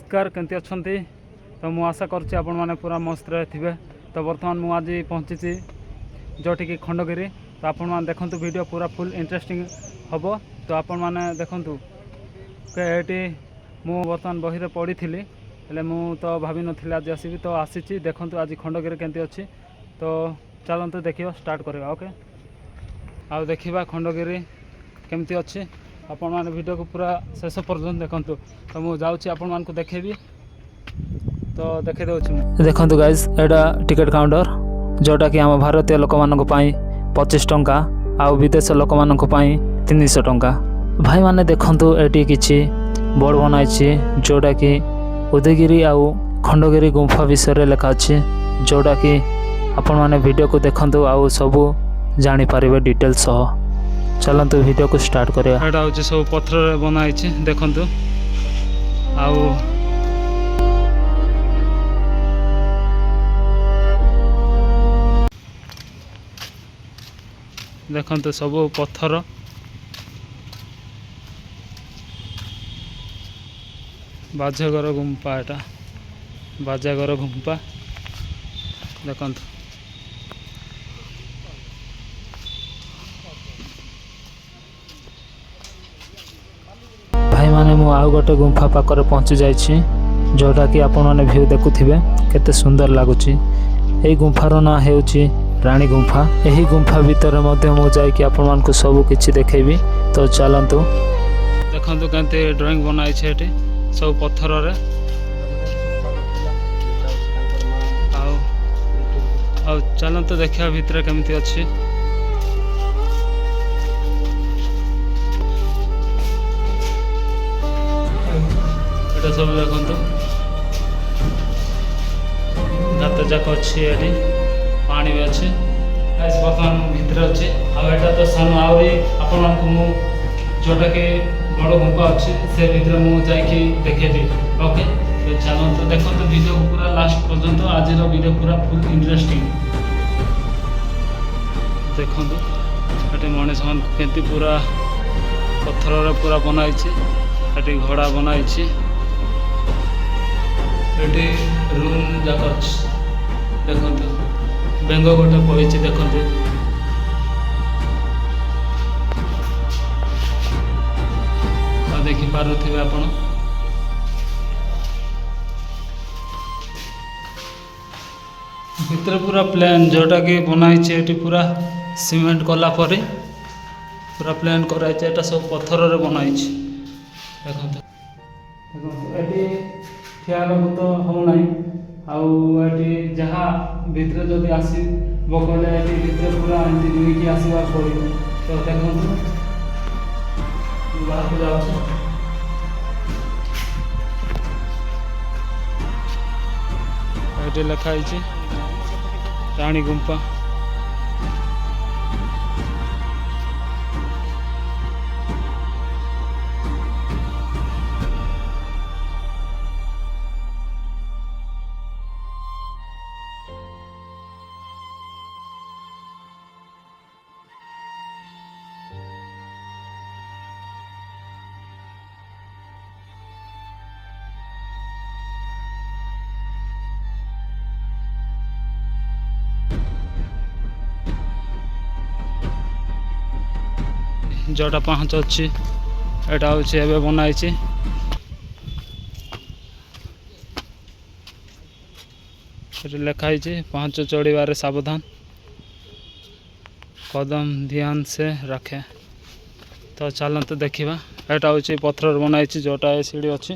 नमस्कार केमती अच्छी तो मु आशा करुच्ची आपण मैंने पूरा मस्त थे। तो बर्तमान मु आज पहुँची जोटि कि खंडगिरी। तो आपण मैंने देखु वीडियो पूरा फुल इंटरेस्टिंग हम। तो आपण मैंने देखु ये मु बर्तमान बही रे पढ़ी थी हेले मु तो भाभी नी आज आसबि तो आसी देखु आज खंडगिरी केमती अच्छी। तो चलतु देखिए स्टार्ट करवा। ओके आउ देखा खंडगिरी केमती अच्छी आपण मैंने वीडियो को पूरा शेष पर्यटन देखु। तो मुझे जाऊँगी आपण मानक देखेबी तो देखे देखु गाइज एटा टिकेट काउंटर जोटा कि आम भारतीय लोक मान 25 टंका आउ विदेश लोक मान 300 टंका। भाई माने देखु एटी किछि बोर्ड बनाई जोटा कि उदयगिरी आउ खंडगिरी गुंफा विषय लिखा अच्छे जोटा कि आपण माने वीडियो को देखु आउ सब जानी पारिबे डिटेल सह। चलतु वीडियो को स्टार्ट करिया। एटा होचे सब पत्थर बनाई देखु आउ देखु सब पत्थर बाजागर गुंफा एटा बाजागर गुंफा देखु भाई माने मु आउ गोटे गुंफा पाकर पहुंची जाइछि जोटा कि आपण माने व्यू देखुथिबे केते सुंदर लागुछि। एई गुंफार ना हेउछि रानी गुंफा। यही गुंफा भीतर मध्य मु जाई कि आपण मानकु सब किछि देखेबी। तो चलंतु देखंतु केनते ड्राइंग बनाई छै एठी सब पत्थर रे आउ चलंतु देखिया भीतर केमती अछि। एटा सब देखंतु गात जाक अछि एठी पानी भी अच्छे बर्तमान भितर अच्छे आटा तो सान आहरी आपण जोटा कि बड़ गुंफा अच्छे से भितर मुझे देखेबी। ओके तो चलते देखो वीडियो को पूरा लास्ट पर्यंत आज वीडियो पूरा फुल इंटरेस्टिंग देखो ये मनीष मान के पूरा पत्थर पूरा बनाई ये घोड़ा बनाई ये रूम जाक देखो बेंग गोटे पड़ी देखते देखिपे आप भितर पूरा प्लेन जोटा कि बनाई पूरा सीमेंट कला परे पूरा प्लेन कराई सब पत्थर रे बनाई देखते ठियार तो होना आउे जहाँ भितर जदि आसब कहले भितर पूरा एमती रुईकी आसवा पड़ो। तो देखो बाहर को जाऊँ ये लिखाई रानी गुंफा। जोटा 5 अच्छी एटा हूँ एवं बनाई लिखाई 5 चढ़ीबार सावधान कदम ध्यान से रखे। तो चलते देखा एटा हूँ पत्थर बनाई जोटा सीढ़ी अच्छी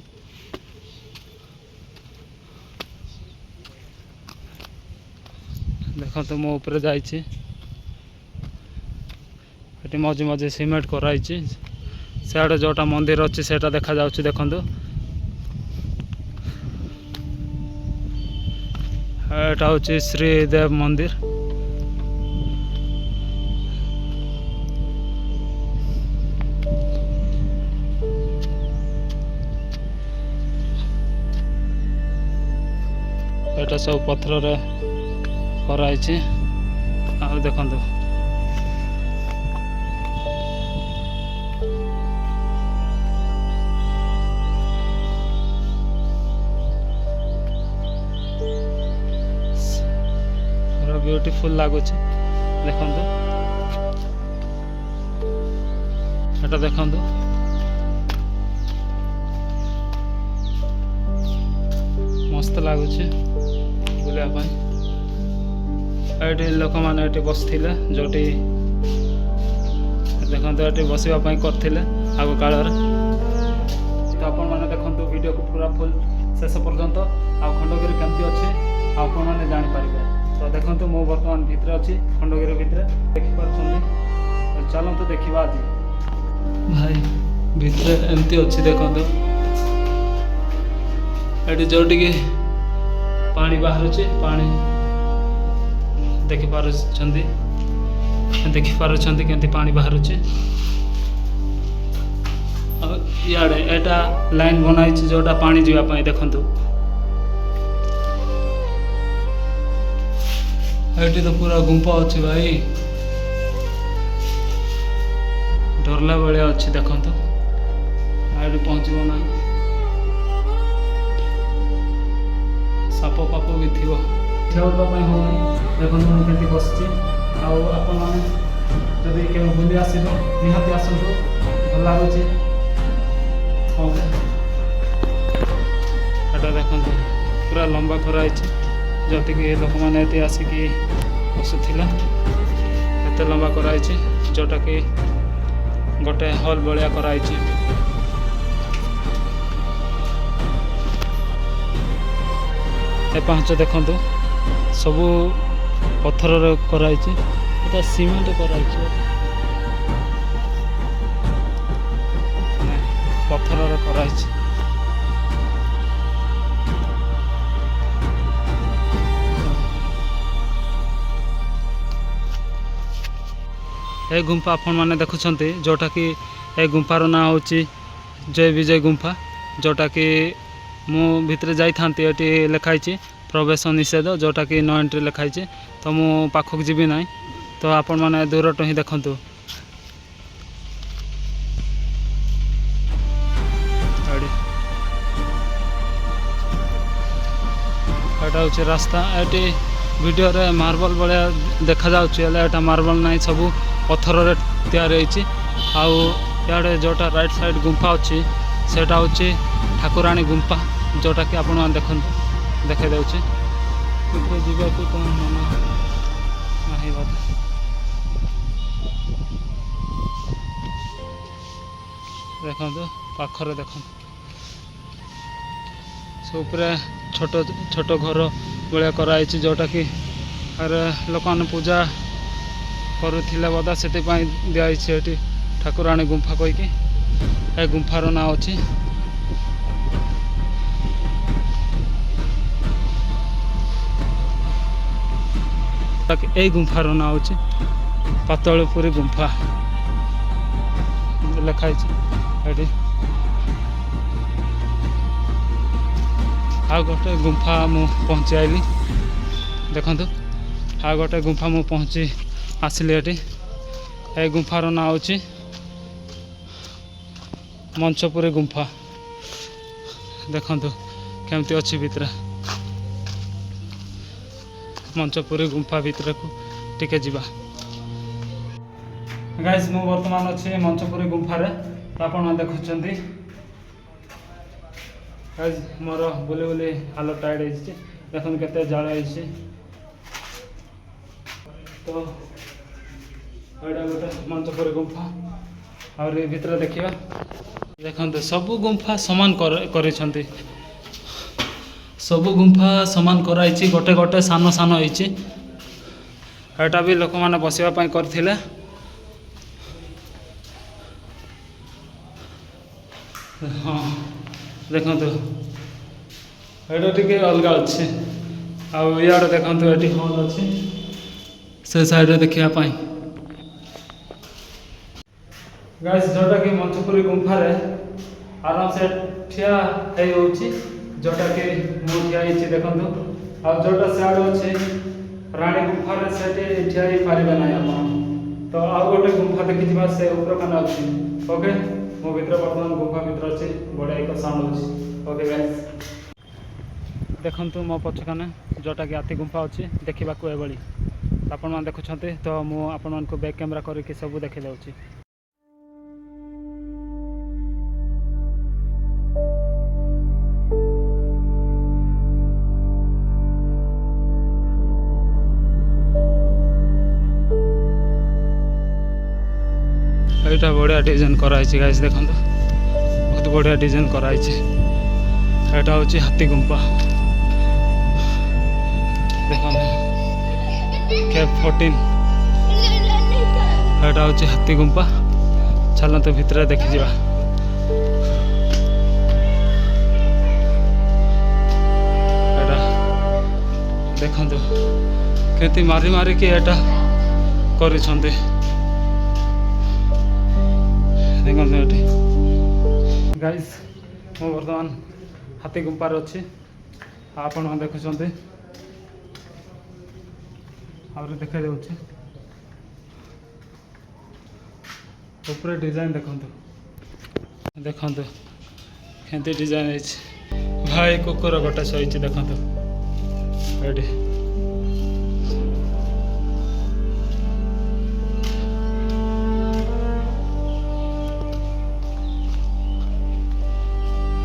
देखो तो मो ऊपर जाइए मझे मझे सीमेंट कराई सियाड़े जोटा मंदिर अच्छी से देखा जाऊँ देखु एटा हूँ श्रीदेव मंदिर। एटा सब पत्थर रे कराई आ देखु पूरा ब्यूटीफुल लगुच देखु एटा देखु मस्त लगुच बुलापी ये लोक मैंने बसते जो देखते ये बसवाई करते आग काल तो आपण मैंने देखते वीडियो को पूरा फुल शेष पर्यंत आ खंडगिरी केमती अच्छे आपण मैंने जापर तो देखो मु बर्तमान भितर अच्छी खंडगिरी भितर देखिपुं चलतु देखा आज भाई भितर एमती अच्छी देखो ये जो पानी बाहर पानी देखिपार केमती पानी बाहर इे एटा लाइन बनाई जोटा पानी जावाई देखु ये तो पूरा गुंफा अच्छी भाई डरला भाया अच्छी देखु ये पहुँचब ना साप पाप भी थी ठेवाई हो देखो मुझे बसची आदि के बुली आस निहाती आसतु भल लगुच एटा देखो पूरा लंबा कराई जोटि लोक मैंने आसिक बसुला एत लंबा कराई जोटा कि गोटे हॉल भाया कराई ए पांच देखु सबू पत्थर कराई सीमेंट कराई पत्थर कराई ए गुंफा आपण मैंने देखुं जोटा कि ए गुंफार ना हूँ जय विजय गुंफा जोटा कि मु भितर जाइथांती एटी लिखाई प्रवेश निषेध जोटा कि नो एंट्री लिखाई तो मु पाखक जीवी ना तो आपण मैंने दूर टू ही देखु एटा हूँ रास्ता ये वीडियो रे मार्बल भाया देखा जाटा मार्बल ना सब पत्थर तैयारी आड़े जोटा राइट साइड गुंफा अच्छी सेटा हूँ ठाकुराणी गुंफा जोटा कि आपण देख देखे देचे जावाक कौन मन नहीं बोध देखो पाखरे देख सब छोट छोट घर भाया कराई जोटा कि लोक मैंने पूजा करुले बोधा से दिखाई ठाकुराणी गुंफा कहीकि ए गुंफार ना अच्छी ए गुंफार ना हूँ पातलपुरी गुंफा लिखाई आ गोटे गुंफा मु पहुँची आईली देखु आ गोटे गुंफा मु पहुँची आसली ये ए गुंफार ना हूँ मंचपुरी गुंफा देखु केमती अच्छी भितर मंचपुरी गुंफा भितर को टिके जीवा गाइस मु वर्तमान अच्छे मंचपुरी गुंफार तो आप देखुं गाइस मोर बुले बुले हाल टायर्ड है देखो केते जाड़ है तो एटा गोटे मंचपुरी गुंफा और भितर देखा देखते सबू गुंफा सामान कर सबू गुंफा सामान कराई गोटे गोटे सान सान होटा भी लोक मैंने बसवाई करते हाँ देखो ये अलग अच्छे आड़ देखो ये हॉल अच्छे से साइड देखापी गाइस जोटा कि मंचपुरी गुंफार आराम से ठिया जोटा कि मु ठिया देखु आ जोटा सियाड़ अच्छे राणी गुंफार से ठिया पारे ना आप तो आ गोटे गुंफा देखी से उपरखाना अच्छी ओके मो भर बर्तमान गुंफा भर अच्छे बढ़िया एक साउंड अच्छी ओके गाइस देखंतु मो पछकाने जोटा कि हाथी गुंफा अच्छी देखा एभली आपण मैंने देखुं तो मुझे आपण मानक बैक कैमेरा करके सब देखी दूँ। यहाँ बढ़िया डिजाइन कराई गाइस देखो बहुत बढ़िया डिजाइन कराई। यहाँ हूँ हाथी गुंफा देखो कैप 14 यहाँ हूँ हाथी गुंफा चलते भितर देखी जा। देखो केती मारी मारिकी एटा कर गाइस मु बर्तमान हाथी गुंपार अच्छी आपण देखुं आगे देखा जाऊँगी ऊपर डिजाइन देखो देखो केमती डिजाइन है भाई कुकुर गोटे शही देखो ये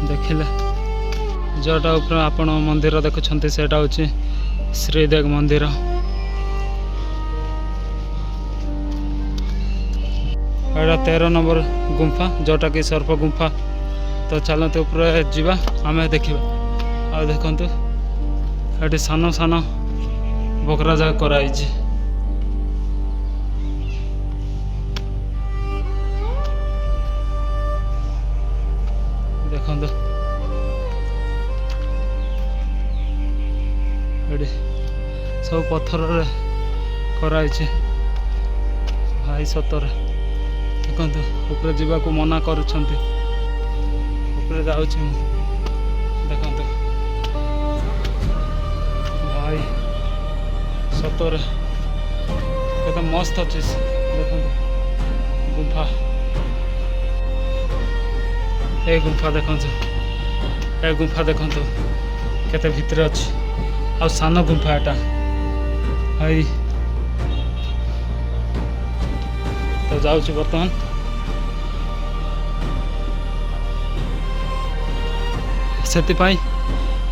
देखिले जोटा ऊपर आपण मंदिर देखुं से हूँ श्रीदेव मंदिर। यहाँ 13 नंबर गुंफा जोटा कि सर्प गुंफा तो चलते ऊपर जीवा आम देखा आ देखु ये सान सान बकरा जगह कराई देखो ये सब पत्थर कराई भाई सतर देखो ऊपर जावा को मना कर जाऊँ देखो भाई सतर केते मस्त अच्छे देखो गुंफा ए गुंफा देखो ए गुंफा देखो केते भितर अच्छी आ सान गुंफा एटा भाई तो जाऊँ बर्तमान से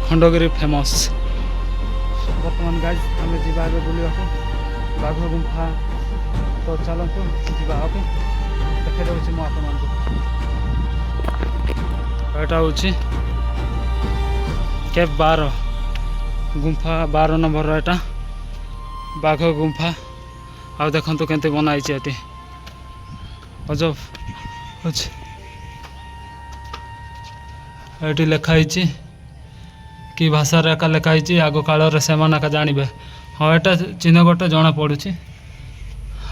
खंडगिरी फेमस बर्तमान गाइज आम जा बुला बाघ गुंफा तो चलतु जा देखा दूँ मुझे हूँ कैप 12 गुंफा 12 नंबर एटा बाघ गुंफा आ देखु केमती बनाई ये अजब अच्छे ये लिखाई कि भाषा एका लिखाई आग काल से जानवे हाँ यहाँ चिन्ह गोटे जना पड़ू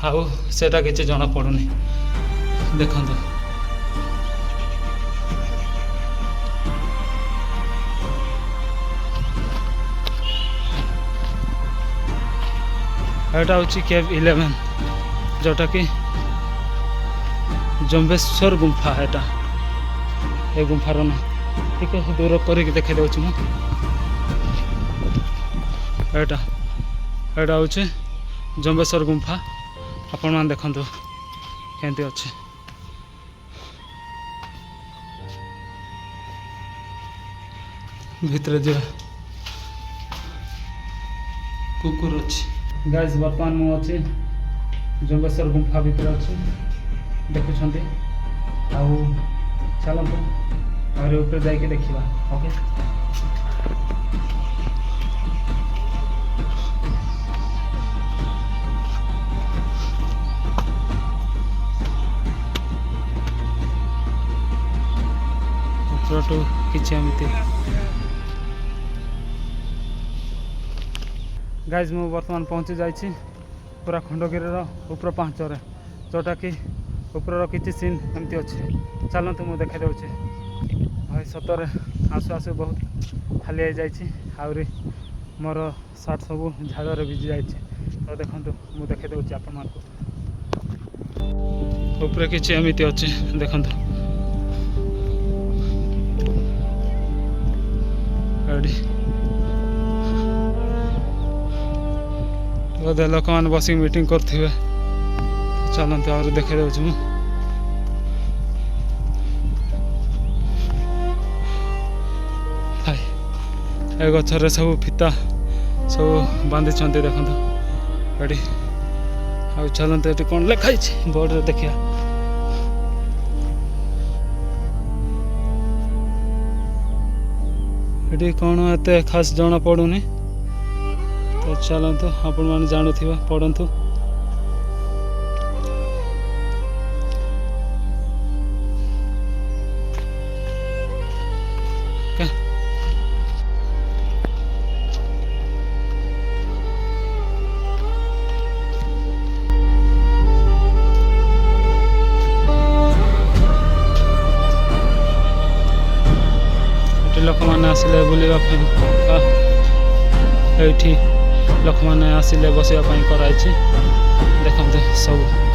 आटा कि जना पड़ूनी देखो यहाँ हूँ केव 11 जोटा कि जम्बेश्वर गुंफा है ये गुंफार ना ठीक है दूर करके देखा दूँ यहाँ हूँ जम्बेश्वर गुंफा आपण मैंने देखु केमती अच्छे भितर जा कुकुर अच्छी गाइस बर्तमान मु अच्छी जम्बेश्वर गुंफा भितर अच्छी देखुं चलतु और ऊपर जाके देखा ओके किसी एमती गाइज मु बर्तमान पहुँची जाइए पूरा खंडगिरी ऊपर पांचरे जोटा कि ऊपर किसी सीन एमती अच्छे चलतु मुझे देखा दूँ भाई सतरे आसु आसु बहुत खाली हो जाए मोर सार्ट सब झाड़ भिजी जाए तो देखो मुझे देखा दूँ आपण मानक ऊपर किसी एमती अच्छे देखो ବୋଧେ ଲୋକମାନେ ବସିକି ମିଟିଂ କରୁଥିବେ। ଚାଲନ୍ତୁ ଆହୁରି ଦେଖାଇ ଦେଉଛି ମୁଁ। ଏ ଗଛରେ ସବୁ ଫିତା ସବୁ ବାନ୍ଧିଛନ୍ତି ଦେଖନ୍ତୁ ଏଠି। ଆଉ ଚାଲନ୍ତୁ ଏଠି କ'ଣ ଲେଖା ହେଇଛି ବୋର୍ଡ଼ରେ ଦେଖିବା। ଏଠି କ'ଣ ଏତେ ଖାସ୍ ଜଣା ପଡ଼ୁନି, ତ ଚାଲନ୍ତୁ ଆପଣମାନେ ଜାଣୁଥିବେ ପଢ଼ନ୍ତୁ। ଲୋକମାନେ ଆସିଲେ ବୁଲିବା ପାଇଁ, ଏଇଠି ଲୋକମାନେ ଆସିଲେ ବସିବା ପାଇଁ କରାଯାଇଛି ଦେଖନ୍ତୁ ସବୁ।